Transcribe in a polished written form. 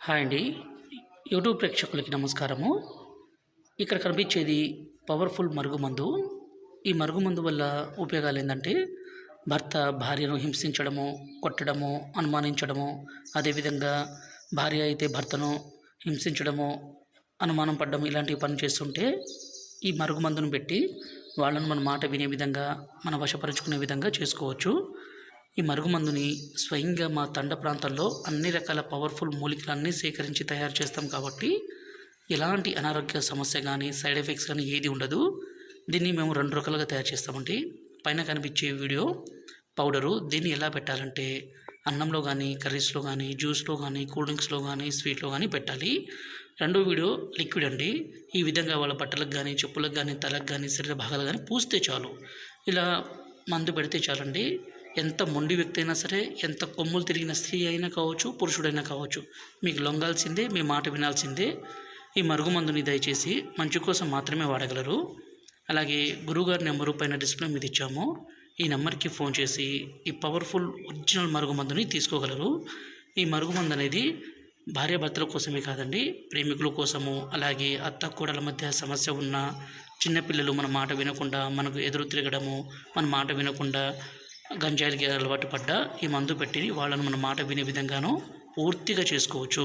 Hi అండి. YouTube ప్రేక్షకులకి నమస్కారము. ఇక్కడ కనిపించేది పవర్‌ఫుల్ మరుగుమందు. ఈ మరుగుమందు వల్ల ఉపయోగాలేందంటే, భర్త భార్యను హింసించడము, కొట్టడము, అనుమానించడము, అదేవిధంగా భార్య అయితే భర్తను హింసించడము, అనుమానం పడ్డం ఇలాంటి పని చేస్తుంటే, ఈ మరుగుమందును పెట్టి వాళ్ళను మన మాట వినే విధంగా, మన వశపరుచుకునే విధంగా చేసుకోవచ్చు. ఈ మరుగుమందుని స్వయంగా మా తండ ప్రాంతాల్లో అన్ని రకాల పవర్ఫుల్ మూలికలన్నీ సేకరించి తయారు చేస్తాం కాబట్టి ఎలాంటి అనారోగ్య సమస్య కానీ సైడ్ ఎఫెక్ట్స్ కానీ ఏది ఉండదు. దీన్ని మేము 2 రకాలుగా తయారు చేస్తామండి. పైన కనిపించే వీడియో పౌడరు. దీన్ని ఎలా పెట్టాలంటే అన్నంలో కానీ, కర్రీస్లో కానీ, జ్యూస్లో కానీ, కూల్ డ్రింక్స్లో కానీ, స్వీట్లో కానీ పెట్టాలి. రెండో వీడియో లిక్విడ్ అండి. ఈ విధంగా వాళ్ళ బట్టలకు కానీ, చెప్పులకు కానీ, తలకు కానీ, శరీర భాగాలు కానీ పూస్తే చాలు. ఇలా మందు పెడితే చాలండి. ఎంత మొండి వ్యక్తి అయినా సరే, ఎంత కొమ్ములు తిరిగిన స్త్రీ అయినా కావచ్చు, పురుషుడైనా కావచ్చు, మీకు లొంగాల్సిందే, మీ మాట వినాల్సిందే. ఈ మరుగుమందుని దయచేసి మంచి కోసం మాత్రమే వాడగలరు. అలాగే గురువుగారి నెంబరు పైన డిస్ప్లే మీద ఇచ్చాము. ఈ నెంబర్కి ఫోన్ చేసి ఈ పవర్ఫుల్ ఒరిజినల్ మరుగుమందుని తీసుకోగలరు. ఈ మరుగుమందు అనేది భార్యాభర్తల కోసమే కాదండి, ప్రేమికుల కోసము, అలాగే అత్త కోడల మధ్య సమస్య ఉన్న చిన్నపిల్లలు మన మాట వినకుండా మనకు ఎదురు తిరగడము, మన మాట వినకుండా గంజాయిలకి అలవాటు పడ్డ ఈ మందు పెట్టి వాళ్ళను మన మాట వినే విధంగాను పూర్తిగా చేసుకోవచ్చు.